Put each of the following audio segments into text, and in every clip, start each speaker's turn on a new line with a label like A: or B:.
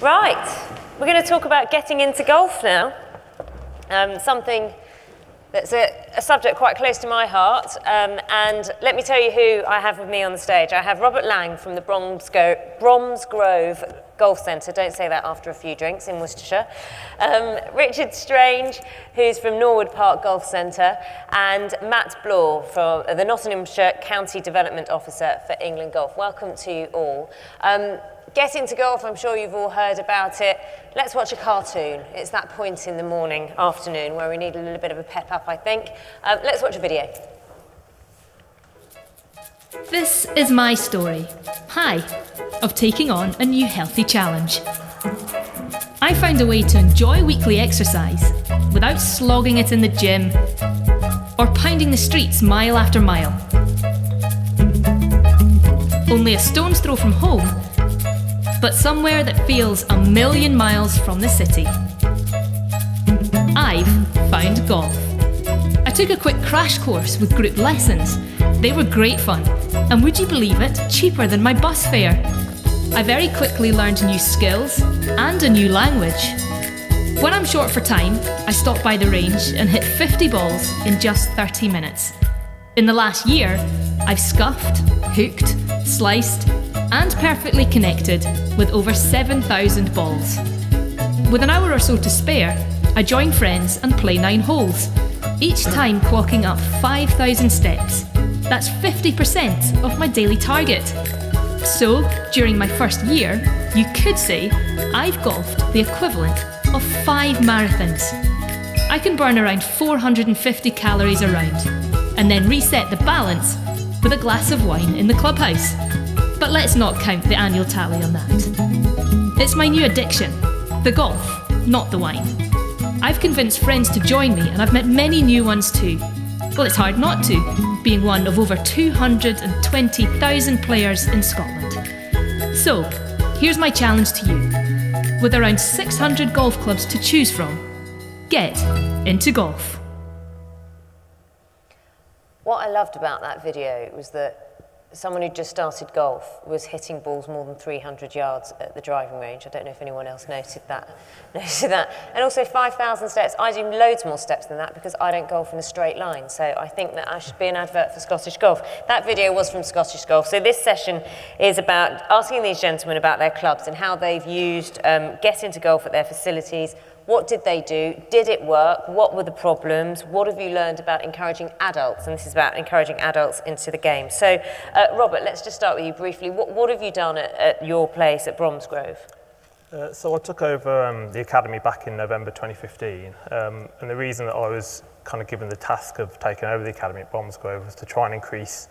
A: Right, we're going to talk about getting into golf now. Something that's a subject quite close to my heart. And let me tell you who I have with me on the stage. I have Robert Lang from the Bromsgrove Golf Centre, don't say that after a few drinks, in Worcestershire. Richard Strange, who's from Norwood Park Golf Centre, and Matt Blore, from the Nottinghamshire County Development Officer for England Golf. Welcome to you all. Get into golf, I'm sure you've all heard about it. Let's watch a cartoon. It's that point in the morning, afternoon, where we need a little bit of a pep up, I think. Let's watch a video.
B: This is my story, of taking on a new healthy challenge. I found a way to enjoy weekly exercise without slogging it in the gym or pounding the streets mile after mile. Only a stone's throw from home, but somewhere that feels a million miles from the city. I've found golf. I took a quick crash course with group lessons. They were great fun, and would you believe it, cheaper than my bus fare. I very quickly learned new skills and a new language. When I'm short for time, I stop by the range and hit 50 balls in just 30 minutes. In the last year, I've scuffed, hooked, sliced, and perfectly connected with over 7,000 balls. With an hour or so to spare, I join friends and play 9 holes, each time clocking up 5,000 steps. That's 50% of my daily target. So, during my first year, you could say I've golfed the equivalent of 5 marathons. I can burn around 450 calories a round, and then reset the balance with a glass of wine in the clubhouse. But let's not count the annual tally on that. It's my new addiction, the golf, not the wine. I've convinced friends to join me, and I've met many new ones too. Well, it's hard not to, being one of over 220,000 players in Scotland. So, here's my challenge to you. With around 600 golf clubs to choose from, get into golf.
A: What I loved about that video was that someone who just started golf was hitting balls more than 300 yards at the driving range. I don't know if anyone else noted that. And also 5,000 steps. I do loads more steps than that because I don't golf in a straight line. So I think that I should be an advert for Scottish Golf. That video was from Scottish Golf. So this session is about asking these gentlemen about their clubs and how they've used Get Into Golf at their facilities. What did they do? Did it work? What were the problems? What have you learned about encouraging adults? And this is about encouraging adults into the game. So, Robert, let's just start with you briefly. What have you done at your place at Bromsgrove?
C: So I took over the academy back in November 2015. And the reason that I was kind of given the task of taking over the academy at Bromsgrove was to try and increase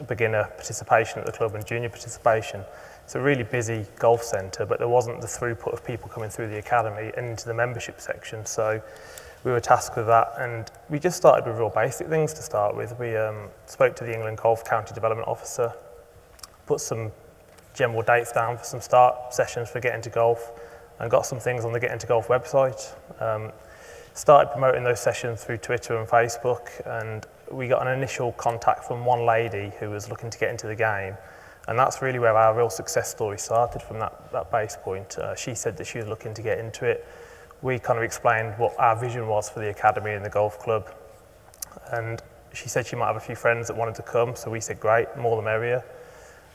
C: beginner participation at the club and junior participation. It's a really busy golf centre, but there wasn't the throughput of people coming through the academy and into the membership section. So we were tasked with that, and we just started with real basic things to start with. We spoke to the England Golf County Development Officer, put some general dates down for some start sessions for Get Into Golf, and got some things on the Get Into Golf website. Started promoting those sessions through Twitter and Facebook, and we got an initial contact from one lady who was looking to get into the game. And that's really where our real success story started, from that base point. She said that she was looking to get into it. We kind of explained what our vision was for the academy and the golf club. And she said she might have a few friends that wanted to come, so we said, great, more the merrier.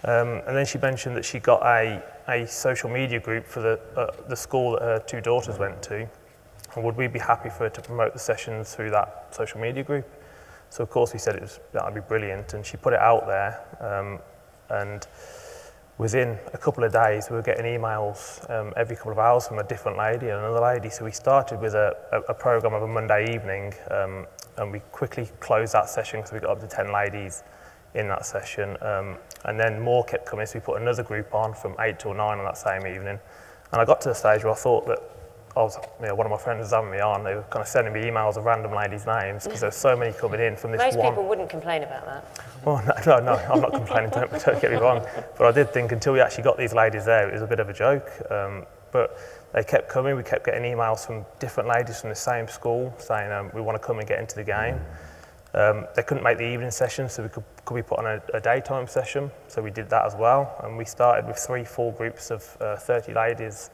C: And then she mentioned that she got a social media group for the school that her 2 daughters went to. And would we be happy for her to promote the sessions through that social media group? So of course we said that would be brilliant, and she put it out there. And within a couple of days, we were getting emails every couple of hours from a different lady and another lady. So we started with a programme of a Monday evening, and we quickly closed that session because we got up to 10 ladies in that session. And then more kept coming, so we put another group on from 8 till 9 on that same evening. And I got to the stage where I thought that one of my friends was having me on. They were kind of sending me emails of random ladies' names because there's so many coming in from this
A: Most
C: one.
A: People wouldn't complain about that.
C: Well, no, I'm not complaining, don't get me wrong. But I did think until we actually got these ladies there, it was a bit of a joke. But they kept coming. We kept getting emails from different ladies from the same school saying we want to come and get into the game. They couldn't make the evening session, so could we put on a daytime session? So we did that as well, and we started with 3 full groups of 30 ladies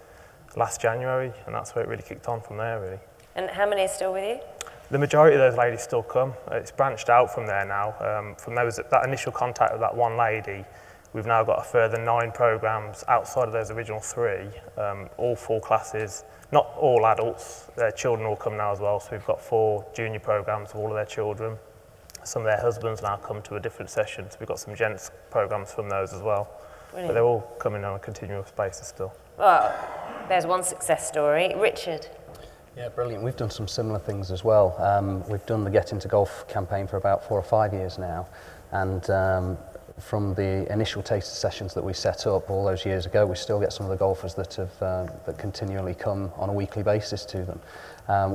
C: last January, and that's where it really kicked on from there, really.
A: And how many are still with you?
C: The majority of those ladies still come. It's branched out from there now. From that initial contact with that one lady, we've now got a further 9 programs outside of those original 3, all 4 classes. Not all adults, their children all come now as well, so we've got 4 junior programs of all of their children. Some of their husbands now come to a different session, so we've got some gents programs from those as well. Brilliant. But they're all coming on a continuous basis still.
A: Well, there's one success story. Richard.
D: Yeah, brilliant. We've done some similar things as well. We've done the Get Into Golf campaign for about 4 or 5 years now, and from the initial taster sessions that we set up all those years ago, we still get some of the golfers that have that continually come on a weekly basis to them.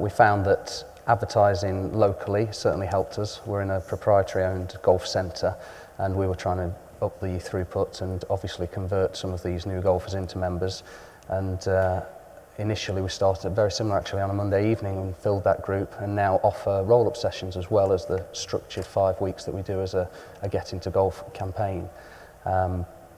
D: We found that advertising locally certainly helped us. We're in a proprietary owned golf centre, and we were trying to up the throughput and obviously convert some of these new golfers into members. And initially we started very similar actually on a Monday evening and filled that group, and now offer roll-up sessions as well as the structured 5 weeks that we do as a Get Into Golf campaign.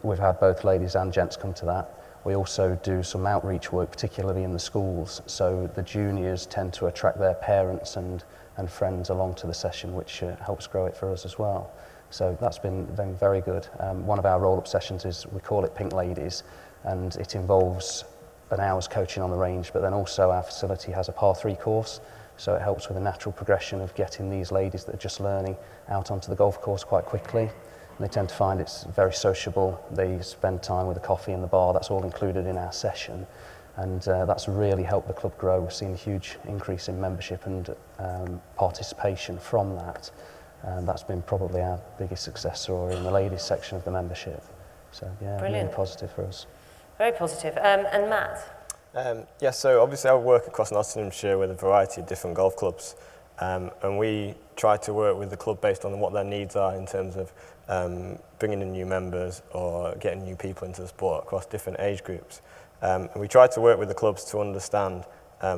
D: We've had both ladies and gents come to that. We also do some outreach work, particularly in the schools, so the juniors tend to attract their parents and friends along to the session, which helps grow it for us as well. So that's been very good. One of our roll-up sessions is, we call it Pink Ladies, and it involves an hour's coaching on the range, but then also our facility has a par 3 course, so it helps with the natural progression of getting these ladies that are just learning out onto the golf course quite quickly. And they tend to find it's very sociable. They spend time with a coffee in the bar. That's all included in our session, and that's really helped the club grow. We've seen a huge increase in membership and participation from that, and that's been probably our biggest success story in the ladies section of the membership. So yeah,
A: brilliant.
D: Really positive for us.
A: Very positive. And Matt?
E: Yeah, so obviously I work across Nottinghamshire with a variety of different golf clubs, and we try to work with the club based on what their needs are in terms of bringing in new members or getting new people into the sport across different age groups. And we try to work with the clubs to understand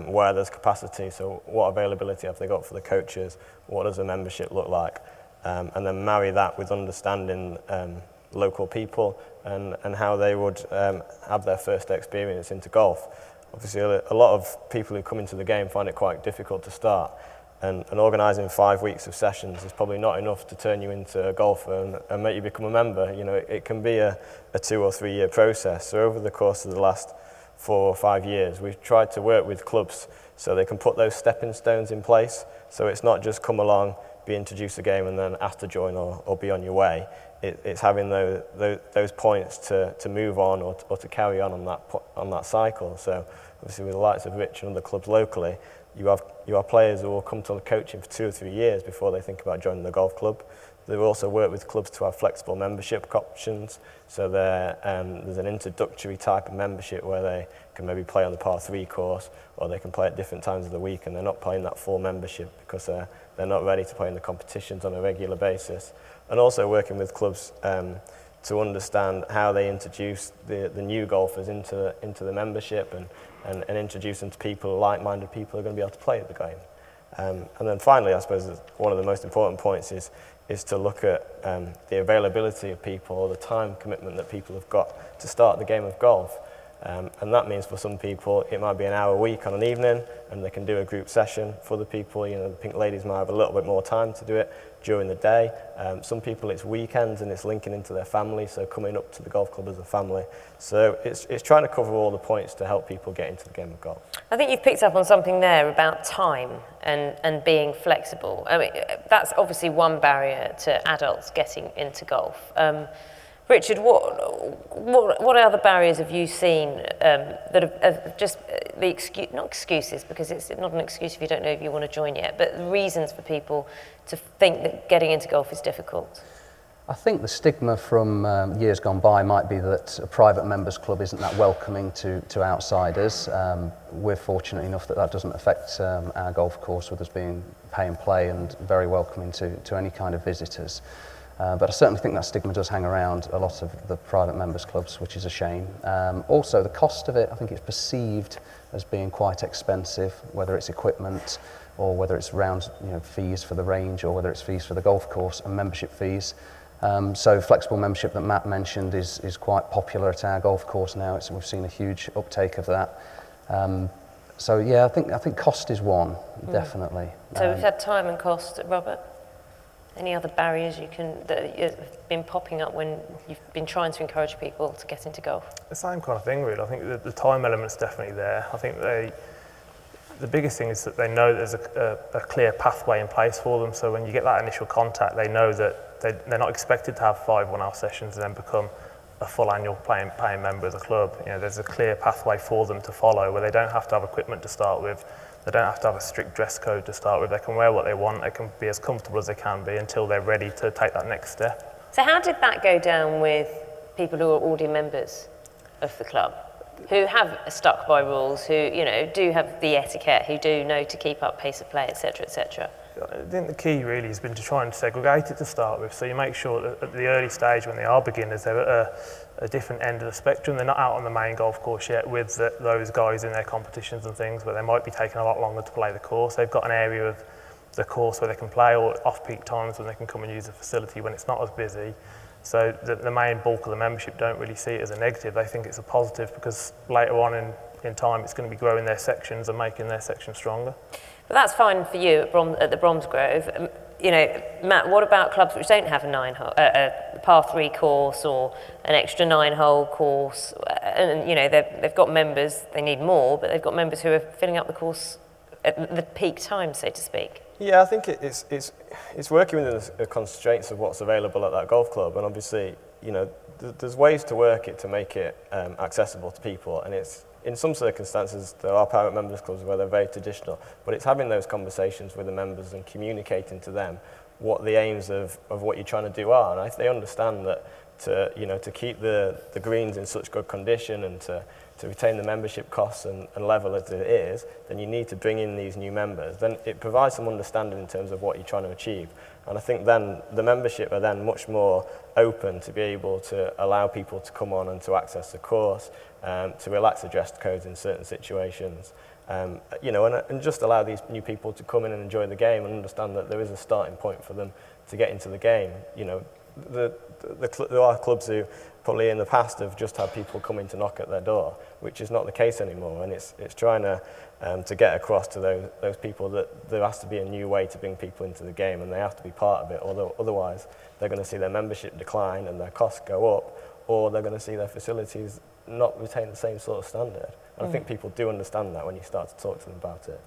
E: where there's capacity, so what availability have they got for the coaches, what does the membership look like, and then marry that with understanding local people and how they would have their first experience into golf. Obviously a lot of people who come into the game find it quite difficult to start, and organising 5 weeks of sessions is probably not enough to turn you into a golfer and make you become a member. You know, it can be a 2 or 3 year process. So over the course of the last 4 or 5 years, we've tried to work with clubs so they can put those stepping stones in place, so it's not just come along, be introduced to the game and then asked to join or be on your way. It's having those points to move on or to carry on that cycle. So obviously with the likes of Rich and other clubs locally, you have players who will come to coaching for 2 or 3 years before they think about joining the golf club. They also work with clubs to have flexible membership options. So there's an introductory type of membership where they can maybe play on the par 3 course, or they can play at different times of the week, and they're not playing that full membership because they're not ready to play in the competitions on a regular basis. And also working with clubs to understand how they introduce the new golfers into the membership and introduce them to people, like-minded people who are going to be able to play at the game. And then finally, I suppose one of the most important points is to look at the availability of people, or the time commitment that people have got to start the game of golf. And that means for some people it might be an hour a week on an evening, and they can do a group session. For other people, you know, the Pink Ladies might have a little bit more time to do it during the day. Some people it's weekends and it's linking into their family, so coming up to the golf club as a family. So it's trying to cover all the points to help people get into the game of golf.
A: I think you've picked up on something there about time and being flexible. I mean, that's obviously one barrier to adults getting into golf. Richard, what other barriers have you seen that have just not excuses, because it's not an excuse if you don't know if you want to join yet, but reasons for people to think that getting into golf is difficult?
D: I think the stigma from years gone by might be that a private members club isn't that welcoming to outsiders. We're fortunate enough that doesn't affect our golf course, with us being pay and play and very welcoming to any kind of visitors. But I certainly think that stigma does hang around a lot of the private members clubs, which is a shame. Also, the cost of it, I think it's perceived as being quite expensive, whether it's equipment or whether it's round fees for the range or whether it's fees for the golf course and membership fees. So flexible membership that Matt mentioned is quite popular at our golf course now. We've seen a huge uptake of that. So yeah, I think cost is one, definitely.
A: So we've had time and cost, Robert. Any other barriers that have been popping up when you've been trying to encourage people to get into golf?
C: The same kind of thing, really. I think the time element's definitely there. I think the biggest thing is that they know there's a clear pathway in place for them. So when you get that initial contact, they know that they're not expected to have 5 one-hour sessions and then become a full annual paying member of the club. There's a clear pathway for them to follow where they don't have to have equipment to start with. They don't have to have a strict dress code to start with. They can wear what they want. They can be as comfortable as they can be until they're ready to take that next step.
A: So how did that go down with people who are already members of the club, who have stuck by rules, who do have the etiquette, who do know to keep up pace of play, etc., etc.?
C: I think the key really has been to try and segregate it to start with, so you make sure that at the early stage when they are beginners they're at a different end of the spectrum. They're not out on the main golf course yet with those guys in their competitions and things, but they might be taking a lot longer to play the course. They've got an area of the course where they can play, or off-peak times when they can come and use the facility when it's not as busy. So the main bulk of the membership don't really see it as a negative. They think it's a positive because later on in time it's going to be growing their sections and making their section stronger.
A: But that's fine for you at the Bromsgrove. Matt, what about clubs which don't have a par 3 course or an extra 9-hole course? And they've got members. They need more, but they've got members who are filling up the course at the peak time, so to speak.
E: Yeah, I think it's working within the constraints of what's available at that golf club, and obviously, there's ways to work it to make it accessible to people, and it's. In some circumstances, there are private members clubs where they're very traditional, but it's having those conversations with the members and communicating to them what the aims of what you're trying to do are. And if they understand that to keep the greens in such good condition and to retain the membership costs and level as it is, then you need to bring in these new members. Then it provides some understanding in terms of what you're trying to achieve. And I think then the membership are then much more open to be able to allow people to come on and to access the course, to relax the dress codes in certain situations, and just allow these new people to come in and enjoy the game and understand that there is a starting point for them to get into the game. There are clubs who probably in the past have just had people coming to knock at their door, which is not the case anymore, and it's trying to get across to those people that there has to be a new way to bring people into the game and they have to be part of it, although otherwise they're going to see their membership decline and their costs go up, or they're going to see their facilities not retain the same sort of standard. And I think people do understand that when you start to talk to them about it.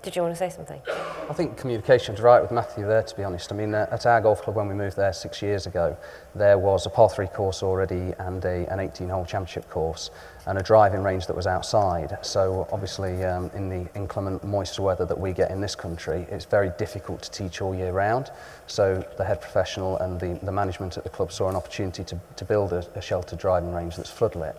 A: Did you want to say something?
D: I think communication's right with Matthew there, to be honest. I mean, at our golf club when we moved there 6 years ago, there was a par 3 course already and an 18-hole championship course and a driving range that was outside. So obviously in the inclement, moist weather that we get in this country, it's very difficult to teach all year round. So the head professional and the management at the club saw an opportunity to build a sheltered driving range that's floodlit.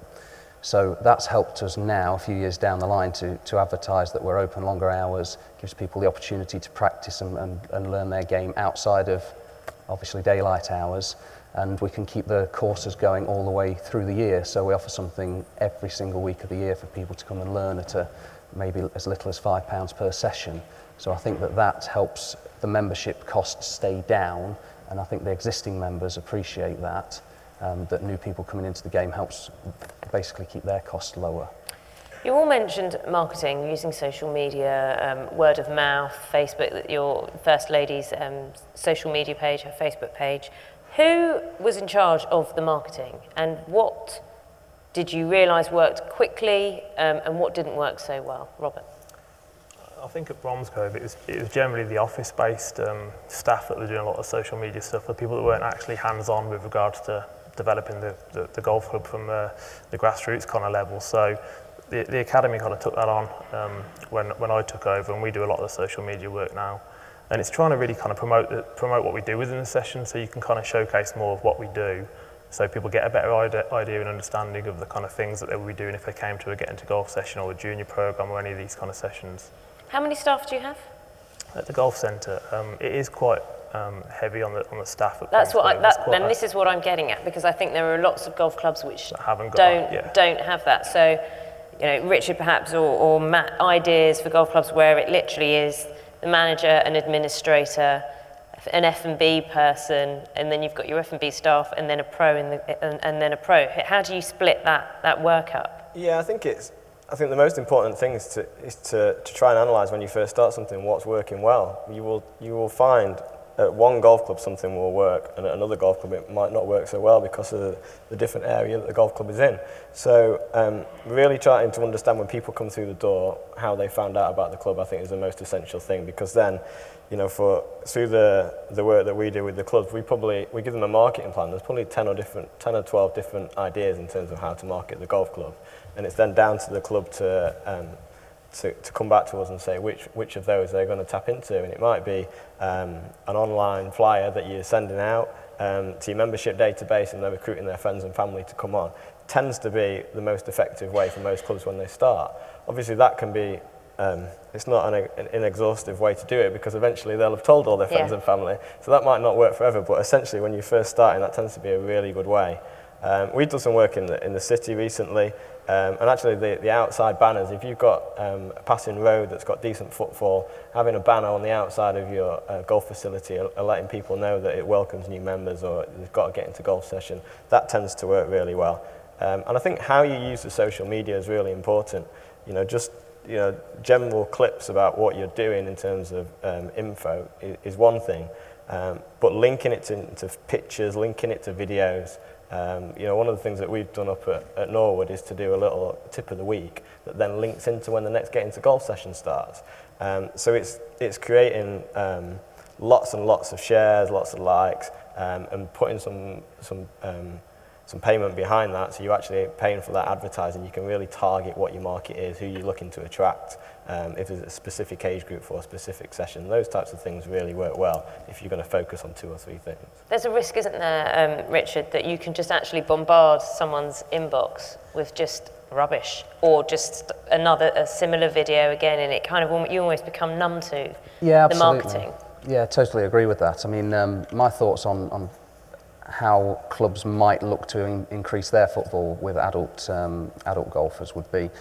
D: So that's helped us now, a few years down the line, to advertise that we're open longer hours, gives people the opportunity to practice and learn their game outside of, obviously, daylight hours. And we can keep the courses going all the way through the year. So we offer something every single week of the year for people to come and learn at maybe as little as £5 per session. So I think that helps the membership costs stay down, and I think the existing members appreciate that. That new people coming into the game helps basically keep their costs lower.
A: You all mentioned marketing, using social media, word of mouth, Facebook, your First Lady's social media page, her Facebook page. Who was in charge of the marketing, and what did you realise worked quickly and what didn't work so well? Robert?
C: I think at Bromsgrove it was generally the office-based staff that were doing a lot of social media stuff, the people that weren't actually hands-on with regards to developing the golf club from the grassroots kind of level. So the academy kind of took that on when I took over, and we do a lot of the social media work now. And it's trying to really kind of promote what we do within the session, so you can kind of showcase more of what we do, so people get a better idea and understanding of the kind of things that they would be doing if they came to a Get Into Golf session or a junior program or any of these kind of sessions.
A: How many staff do you have?
C: At the golf centre, it is quite heavy on the staff. At
A: That's what
C: this
A: is what I'm getting at, because I think there are lots of golf clubs which
C: haven't got
A: don't have that. So, you know, Richard perhaps or Matt, ideas for golf clubs where it literally is the manager, an administrator, an F&B person, and then you've got your F&B staff, and then a pro and then a pro. How do you split that work up?
E: Yeah, I think the most important thing is to try and analyse when you first start something what's working well. You will find at one golf club something will work, and at another golf club it might not work so well because of the different area that the golf club is in. So really trying to understand when people come through the door how they found out about the club, I think, is the most essential thing, because then, you know, through the work that we do with the clubs, we give them a marketing plan. There's probably 10 or 12 different ideas in terms of how to market the golf club, and it's then down to the club to come back to us and say which of those they're going to tap into. And it might be an online flyer that you're sending out to your membership database, and they're recruiting their friends and family to come on. Tends to be the most effective way for most clubs when they start. Obviously that can be it's not an exhaustive way to do it, because eventually they'll have told all their friends and family, so that might not work forever, but essentially when you're first starting, that tends to be a really good way. We've done some work in the city recently, and actually the outside banners, if you've got a passing road that's got decent footfall, having a banner on the outside of your golf facility and letting people know that it welcomes new members or they've got to get into golf session, that tends to work really well. And I think how you use the social media is really important. You know, just general clips about what you're doing in terms of info is one thing, but linking it to pictures, linking it to videos. One of the things that we've done up at Norwood is to do a little tip of the week that then links into when the next Get Into Golf session starts. So it's creating lots and lots of shares, lots of likes, and putting some payment behind that, so you're actually paying for that advertising. You can really target what your market is, who you're looking to attract, if there's a specific age group for a specific session. Those types of things really work well if you're going to focus on 2 or 3 things.
A: There's a risk, isn't there, Richard, that you can just actually bombard someone's inbox with just rubbish, or just a similar video again, and it kind of, you almost become numb to the marketing.
D: Yeah, totally agree with that. I mean, my thoughts on how clubs might look to increase their football with adult golfers would be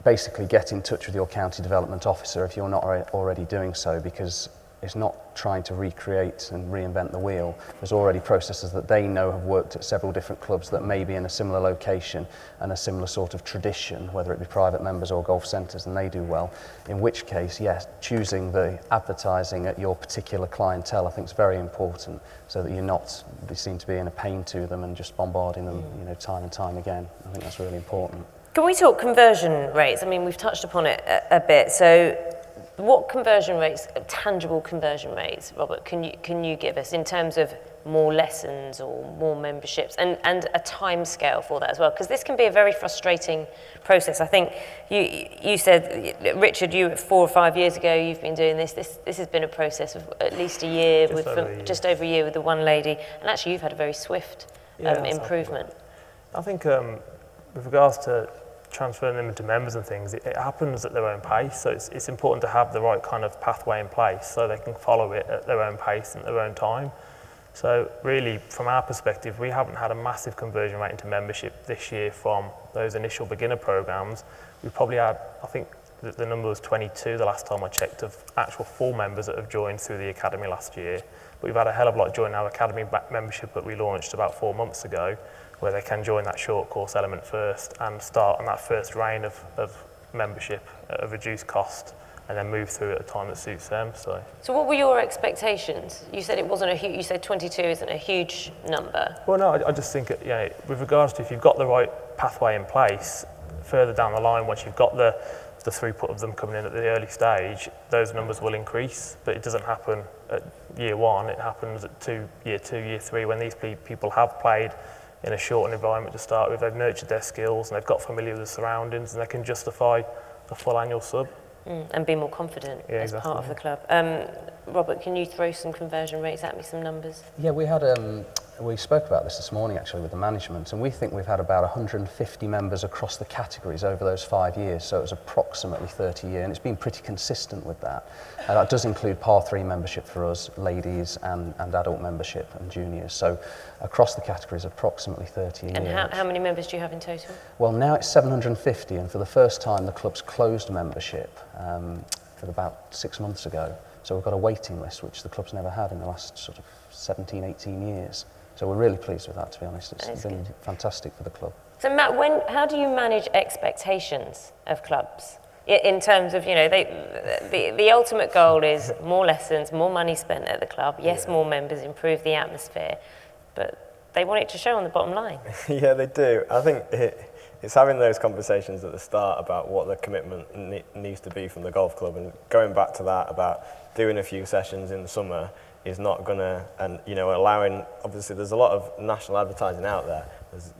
D: basically get in touch with your county development officer if you're not already doing so, because it's not trying to recreate and reinvent the wheel. There's already processes that they know have worked at several different clubs that may be in a similar location and a similar sort of tradition, whether it be private members or golf centres, and they do well. In which case, yes, choosing the advertising at your particular clientele I think is very important, so that you're not seen to be in a pain to them and just bombarding them, time and time again. I think that's really important.
A: Can we talk conversion rates? I mean, we've touched upon it a bit. So, what conversion rates, tangible conversion rates, Robert, can you give us in terms of more lessons or more memberships, and a time scale for that as well? Because this can be a very frustrating process. I think you said, Richard, 4 or 5 years ago, you've been doing this. This has been a process of at least a year, just over a year with the one lady, and actually you've had a very swift improvement.
C: I think with regards to transferring them into members and things, it happens at their own pace, so it's important to have the right kind of pathway in place so they can follow it at their own pace and at their own time. So really, from our perspective, we haven't had a massive conversion rate into membership this year from those initial beginner programs. We probably had, I think the number was 22 the last time I checked, of actual full members that have joined through the academy last year. But we've had a hell of a lot join our academy membership that we launched about 4 months ago, where they can join that short course element first and start on that first reign of membership at a reduced cost, and then move through at a time that suits them. So
A: what were your expectations? You said it wasn't you said 22 isn't a huge number.
C: Well, no, I just think, with regards to if you've got the right pathway in place, further down the line, once you've got the throughput of them coming in at the early stage, those numbers will increase, but it doesn't happen at year 1, it happens at year 2, year 3, when these people have played in a shortened environment to start with, they've nurtured their skills and they've got familiar with the surroundings, and they can justify a full annual sub.
A: And be more confident as
C: exactly,
A: part of the club. Robert, can you throw some conversion rates at me, some numbers?
D: Yeah, we had We spoke about this morning actually with the management, and we think we've had about 150 members across the categories over those 5 years, so it was approximately 30 a year, and it's been pretty consistent with that. That does include Par 3 membership for us, ladies and adult membership and juniors, so across the categories approximately 30 a year.
A: And how many members do you have in total?
D: Well, now it's 750, and for the first time the club's closed membership for about 6 months ago. So we've got a waiting list, which the club's never had in the last sort of 17, 18 years. So we're really pleased with that, to be honest. It's been fantastic for the club.
A: So Matt, how do you manage expectations of clubs? In terms of, the ultimate goal is more lessons, more money spent at the club. Yes, more members, improve the atmosphere, but they want it to show on the bottom line.
E: Yeah, they do. I think it's having those conversations at the start about what the commitment needs to be from the golf club, and going back to that about doing a few sessions in the summer is not going to, and allowing, obviously there's a lot of national advertising out there. There's,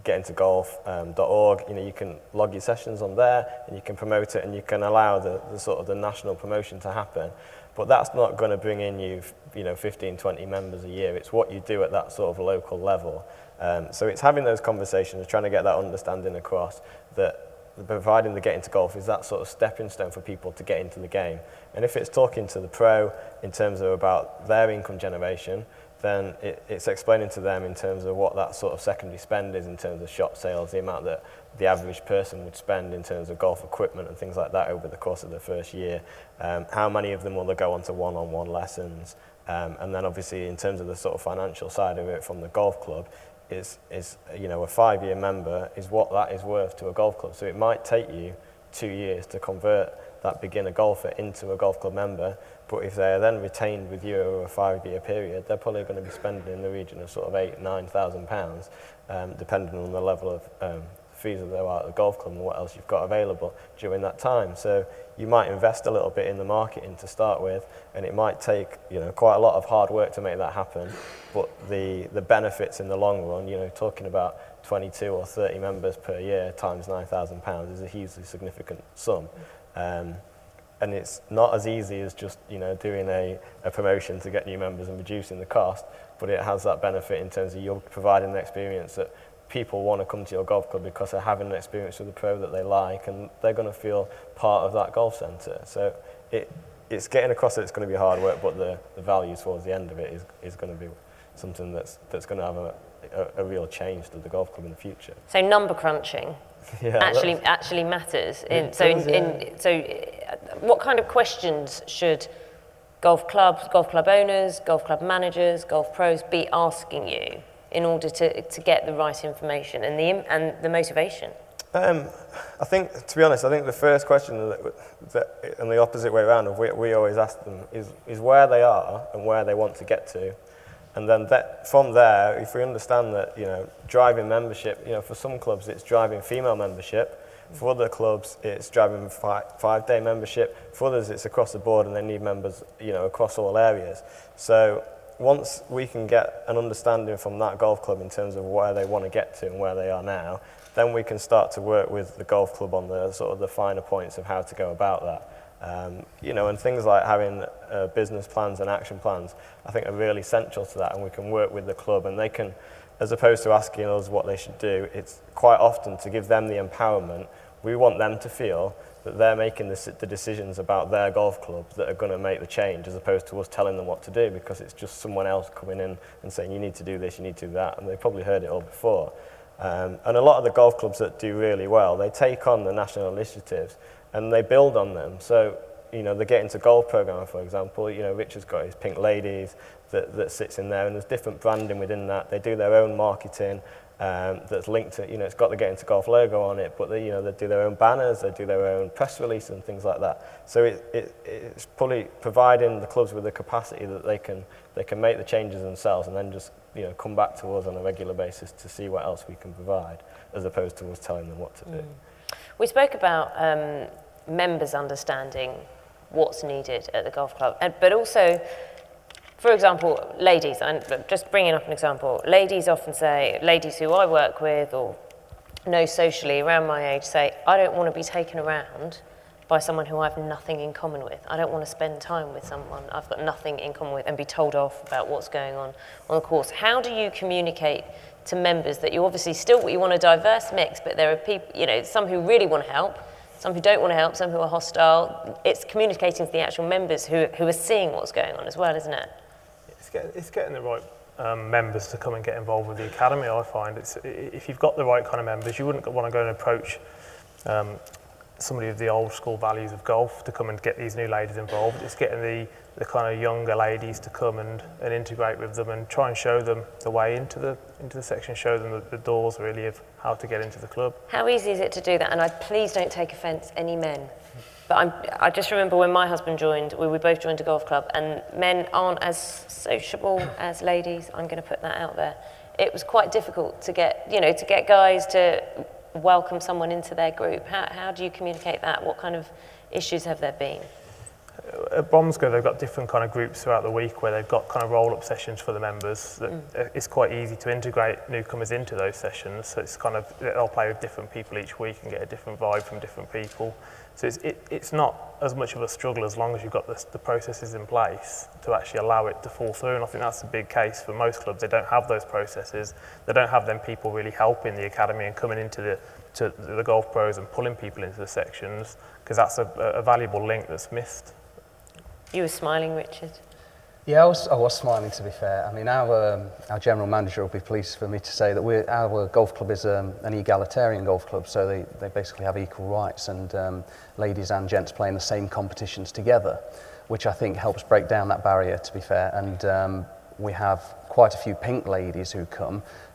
E: getintogolf.org, you can log your sessions on there and you can promote it and you can allow the sort of the national promotion to happen. But that's not going to bring in you 15, 20 members a year. It's what you do at that sort of local level. So it's having those conversations, trying to get that understanding across that providing the Get Into Golf is that sort of stepping stone for people to get into the game. And if it's talking to the pro in terms of about their income generation, then it's explaining to them in terms of what that sort of secondary spend is in terms of shop sales, the amount that the average person would spend in terms of golf equipment and things like that over the course of the first year. How many of them will they go on to one-on-one lessons? And then obviously in terms of the sort of financial side of it from the golf club, is a 5-year member is what that is worth to a golf club. So it might take you 2 years to convert that beginner golfer into a golf club member, but if they're then retained with you over a 5-year period, they're probably going to be spending in the region of sort of £8,000-9,000, depending on the level of fees that there are at the golf club and what else you've got available during that time. So you might invest a little bit in the marketing to start with, and it might take quite a lot of hard work to make that happen, but the benefits in the long run, talking about 22 or 30 members per year times £9,000 is a hugely significant sum. And it's not as easy as just doing a promotion to get new members and reducing the cost, but it has that benefit in terms of you're providing an experience that people want to come to your golf club because they're having an experience with a pro that they like, and they're going to feel part of that golf centre. So it's getting across that it's going to be hard work, but the value towards the end of it is going to be something that's going to have a real change to the golf club in the future.
A: So number crunching actually matters. So what kind of questions should golf clubs, golf club owners, golf club managers, golf pros be asking you in order to get the right information and the motivation?
E: I think, to be honest, the first question that and the opposite way around of we always ask them is where they are and where they want to get to. And then from there, if we understand that, driving membership, for some clubs it's driving female membership, for other clubs it's driving 5-day membership, for others it's across the board and they need members, across all areas. So once we can get an understanding from that golf club in terms of where they want to get to and where they are now, then we can start to work with the golf club on the sort of the finer points of how to go about that. And things like having business plans and action plans, I think are really central to that, and we can work with the club and they can, as opposed to asking us what they should do, it's quite often to give them the empowerment. We want them to feel that they're making the decisions about their golf club that are going to make the change, as opposed to us telling them what to do, because it's just someone else coming in and saying you need to do this, you need to do that, and they've probably heard it all before. And a lot of the golf clubs that do really well, they take on the national initiatives and they build on them. So, the Get Into Golf program, for example, Richard's got his Pink Ladies that sits in there, and there's different branding within that. They do their own marketing that's linked to, it's got the Get Into Golf logo on it, but they do their own banners, they do their own press release and things like that. So it's probably providing the clubs with the capacity that they can make the changes themselves and then just come back to us on a regular basis to see what else we can provide, as opposed to us telling them what to do.
A: We spoke about members understanding what's needed at the golf club, but also, for example, ladies, and just bringing up an example, ladies who I work with or know socially around my age say, I don't want to be taken around by someone who I have nothing in common with. I don't want to spend time with someone I've got nothing in common with and be told off about what's going on the course. How do you communicate to members that you obviously still, you want a diverse mix, but there are people, you know, some who really want to help, some who don't want to help, some who are hostile. It's communicating to the actual members who are seeing what's going on as well, isn't it?
C: It's getting the right members to come and get involved with the academy. I find if you've got the right kind of members, you wouldn't want to go and approach somebody with the old school values of golf to come and get these new ladies involved. It's getting the kind of younger ladies to come and integrate with them and try and show them the way into the section, show them the doors really of how to get into the club.
A: How easy is it to do that? And please don't take offence, any men. But I just remember when my husband joined, we both joined a golf club, and men aren't as sociable as ladies. I'm going to put that out there. It was quite difficult to get guys to welcome someone into their group. How do you communicate that? What kind of issues have there been?
C: At Bromsgrove, they've got different kind of groups throughout the week where they've got kind of roll-up sessions for the members. It's quite easy to integrate newcomers into those sessions. So it's kind of, they'll play with different people each week and get a different vibe from different people. So it's not as much of a struggle as long as you've got the processes in place to actually allow it to fall through. And I think that's a big case for most clubs. They don't have those processes. They don't have them people really helping the academy and coming into the golf pros and pulling people into the sections, because that's a valuable link that's missed.
A: You were smiling, Richard.
D: Yeah, I was smiling, to be fair. I mean, our general manager will be pleased for me to say that our golf club is an egalitarian golf club, so they basically have equal rights, and ladies and gents play in the same competitions together, which I think helps break down that barrier, to be fair. And we have quite a few pink ladies who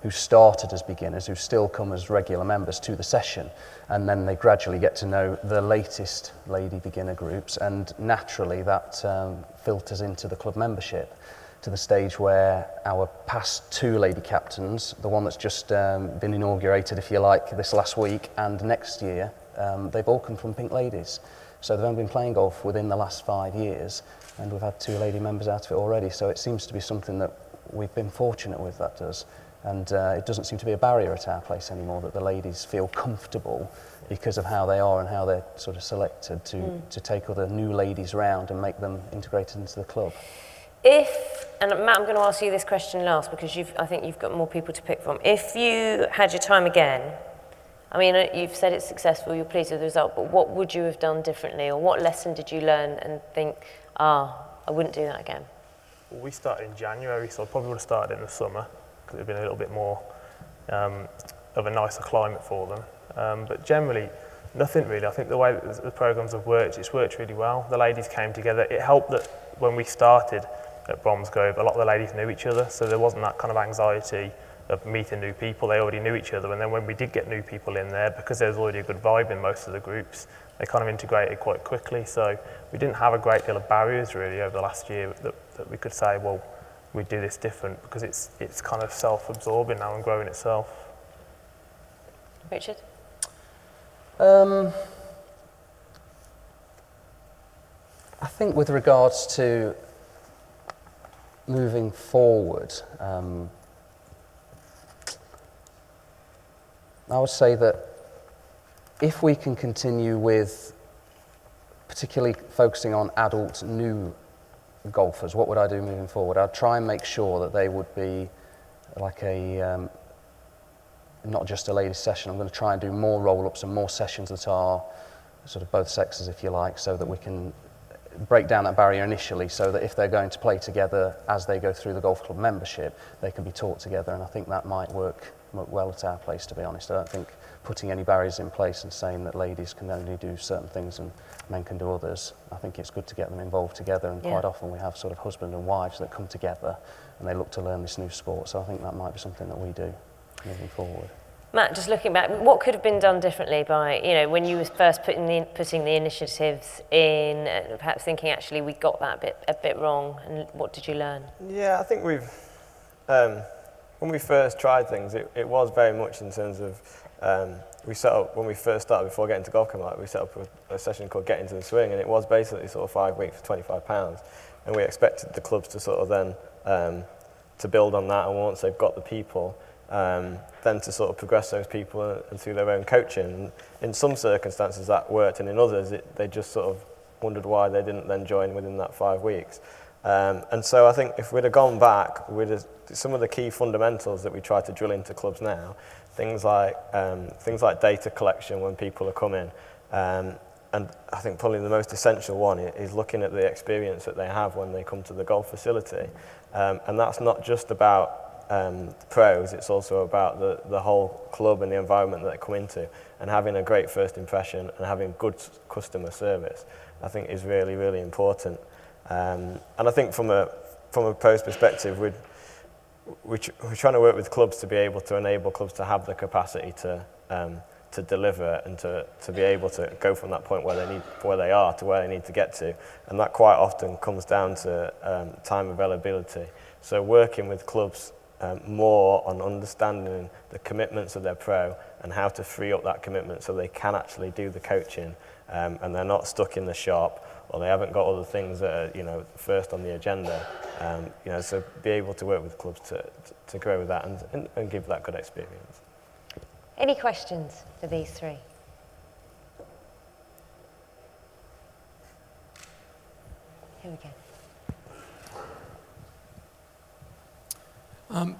D: started as beginners, who still come as regular members to the session, and then they gradually get to know the latest lady beginner groups, and naturally that filters into the club membership to the stage where our past two lady captains, the one that's just been inaugurated, if you like, this last week, and next year, they've all come from pink ladies. So they've only been playing golf within the last 5 years, and we've had 2 lady members out of it already. So it seems to be something that we've been fortunate with, that does. And it doesn't seem to be a barrier at our place anymore, that the ladies feel comfortable because of how they are and how they're sort of selected to take other new ladies round and make them integrated into the club.
A: And Matt, I'm going to ask you this question last, because I think you've got more people to pick from. If you had your time again, I mean, you've said it's successful, you're pleased with the result, but what would you have done differently, or what lesson did you learn and think, I wouldn't do that again?
C: Well, we started in January, so I probably would have started in the summer, because it would have been a little bit more of a nicer climate for them. But generally, nothing really. I think the way that the programmes have worked, it's worked really well. The ladies came together. It helped that when we started at Bromsgrove, a lot of the ladies knew each other, so there wasn't that kind of anxiety of meeting new people. They already knew each other, and then when we did get new people in there, because there was already a good vibe in most of the groups, they kind of integrated quite quickly. So we didn't have a great deal of barriers really over the last year that we could say, well, we do this different, because it's kind of self-absorbing now and growing itself.
A: Richard?
D: I think with regards to moving forward, I would say that if we can continue with particularly focusing on adult new golfers, what would I do moving forward? I'd try and make sure that they would be like not just a ladies session. I'm going to try and do more roll-ups and more sessions that are sort of both sexes, if you like, so that we can break down that barrier initially, so that if they're going to play together as they go through the golf club membership, they can be taught together, and I think that might work well at our place, to be honest. I don't think putting any barriers in place and saying that ladies can only do certain things and men can do others. I think it's good to get them involved together, and quite often we have sort of husband and wives that come together and they look to learn this new sport, so I think that might be something that we do moving forward.
A: Matt, just looking back, what could have been done differently by, when you were first putting the initiatives in, perhaps thinking actually we got that a bit wrong, and what did you learn?
E: Yeah, I think we've, when we first tried things, it was very much in terms of, we set up, when we first started, before getting to Golf Camp, we set up a session called Get Into the Swing, and it was basically sort of 5 weeks for £25, and we expected the clubs to sort of then, to build on that, and once they've got the people, then to sort of progress those people and through their own coaching. And in some circumstances that worked, and in others they just sort of wondered why they didn't then join within that 5 weeks. And so I think if we'd have gone back, some of the key fundamentals that we try to drill into clubs now, things like data collection when people are coming, and I think probably the most essential one is looking at the experience that they have when they come to the golf facility. And that's not just about the pros, it's also about the whole club and the environment that they come into, and having a great first impression and having good customer service, I think is really, really important. And I think from a pros perspective, we're trying to work with clubs to be able to enable clubs to have the capacity to deliver and to be able to go from that point where they are to where they need to get to, and that quite often comes down to time availability. So working with clubs more on understanding the commitments of their pro and how to free up that commitment so they can actually do the coaching, and they're not stuck in the shop, or they haven't got other things that are first on the agenda. So be able to work with clubs to grow with that and give that good experience.
A: Any questions for these three? Here we go.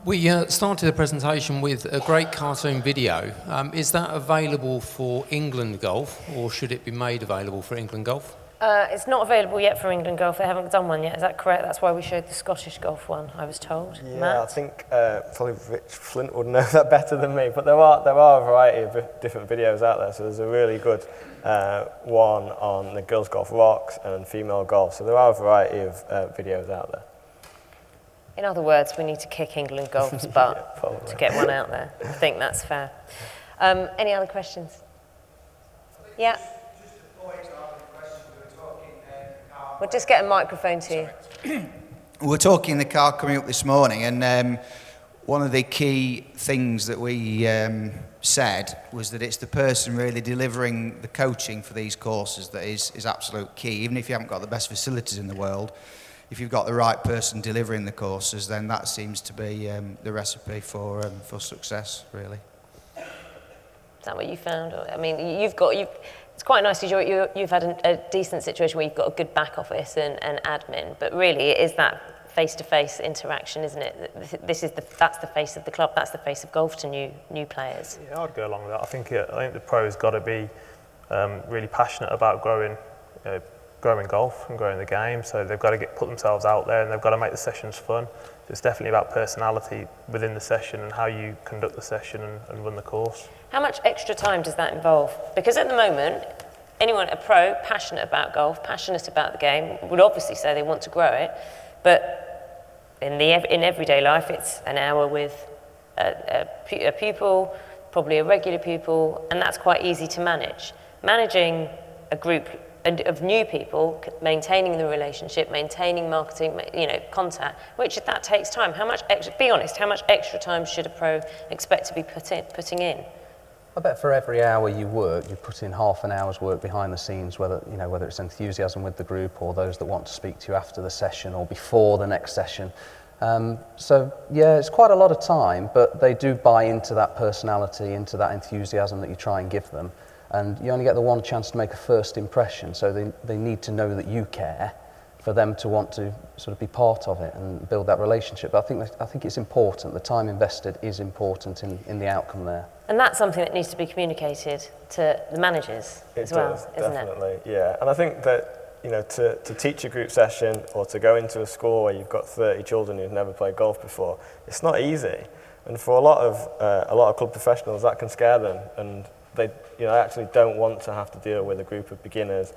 F: We started the presentation with a great cartoon video. Is that available for England Golf, or should it be made available for England Golf?
A: It's not available yet for England Golf. They haven't done one yet. Is that correct? That's why we showed the Scottish Golf one, I was told.
E: Yeah,
A: Matt?
E: I think probably Rich Flint would know that better than me. But there are a variety of different videos out there. So there's a really good one on the girls' golf rocks and female golf. So there are a variety of videos out there.
A: In other words, we need to kick England Golf's butt to get one out there. I think that's fair. Any other questions? Yeah. We'll just get a microphone to you.
G: We were talking in the car coming up this morning, and one of the key things that we said was that it's the person really delivering the coaching for these courses that is absolute key. Even if you haven't got the best facilities in the world, if you've got the right person delivering the courses, then that seems to be the recipe for success, really.
A: Is that what you found? I mean, it's quite nice because you've had a decent situation where you've got a good back office and admin, but really it is that face-to-face interaction, isn't it? That's the face of the club, that's the face of golf to new players.
C: Yeah, I'd go along with that. I think the pros got to be really passionate about growing golf and growing the game, so they've got to put themselves out there and they've got to make the sessions fun. So it's definitely about personality within the session and how you conduct the session and run the course. How
A: much extra time does that involve? Because at the moment, a pro passionate about golf, passionate about the game, would obviously say they want to grow it, but in everyday life it's an hour with a pupil, probably a regular pupil, and that's quite easy to manage. Managing a group of new people, maintaining the relationship, maintaining marketing, contact, which that takes time. How much extra time should a pro expect to be putting in?
D: I bet for every hour you work, you put in half an hour's work behind the scenes, whether it's enthusiasm with the group or those that want to speak to you after the session or before the next session. So yeah, it's quite a lot of time, but they do buy into that personality, into that enthusiasm that you try and give them. And you only get the one chance to make a first impression, so they need to know that you care for them to want to sort of be part of it and build that relationship. But I think it's important. The time invested is important in the outcome there.
A: And that's something that needs to be communicated to the managers as well, isn't it?
E: Definitely, yeah. And I think that to teach a group session or to go into a school where you've got 30 children who've never played golf before, it's not easy. And for a lot of club professionals, that can scare them, and they actually don't want to have to deal with a group of beginners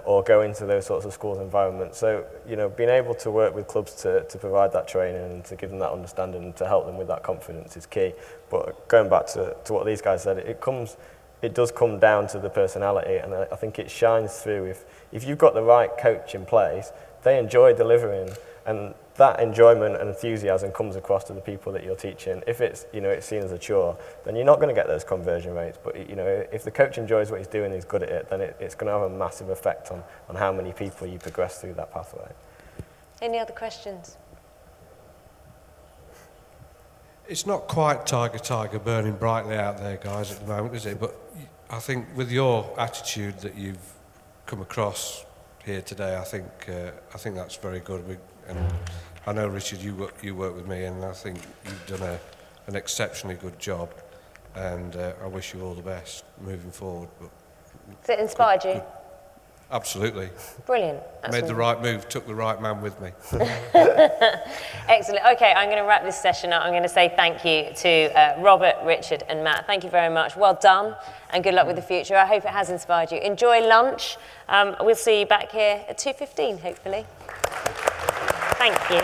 E: or go into those sorts of schools environments. So being able to work with clubs to provide that training and to give them that understanding and to help them with that confidence is key. But going back to what these guys said, it does come down to the personality, and I think it shines through. If you've got the right coach in place, they enjoy delivering, and that enjoyment and enthusiasm comes across to the people that you're teaching. If it's seen as a chore, then you're not going to get those conversion rates. But if the coach enjoys what he's doing, he's good at it, then it's going to have a massive effect on how many people you progress through that pathway.
A: Any other questions?
H: It's not quite tiger burning brightly out there, guys, at the moment, is it? But I think with your attitude that you've come across here today, I think that's very good. And I know, Richard, you work with me, and I think you've done an exceptionally good job. And I wish you all the best moving forward. But
A: has it inspired you?
H: Absolutely.
A: Brilliant.
H: Made the right move, took the right man with me.
A: Excellent. Okay, I'm going to wrap this session up. I'm going to say thank you to Robert, Richard and Matt. Thank you very much. Well done and good luck with the future. I hope it has inspired you. Enjoy lunch. We'll see you back here at 2:15, hopefully. Thank you.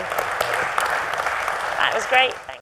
A: That was great.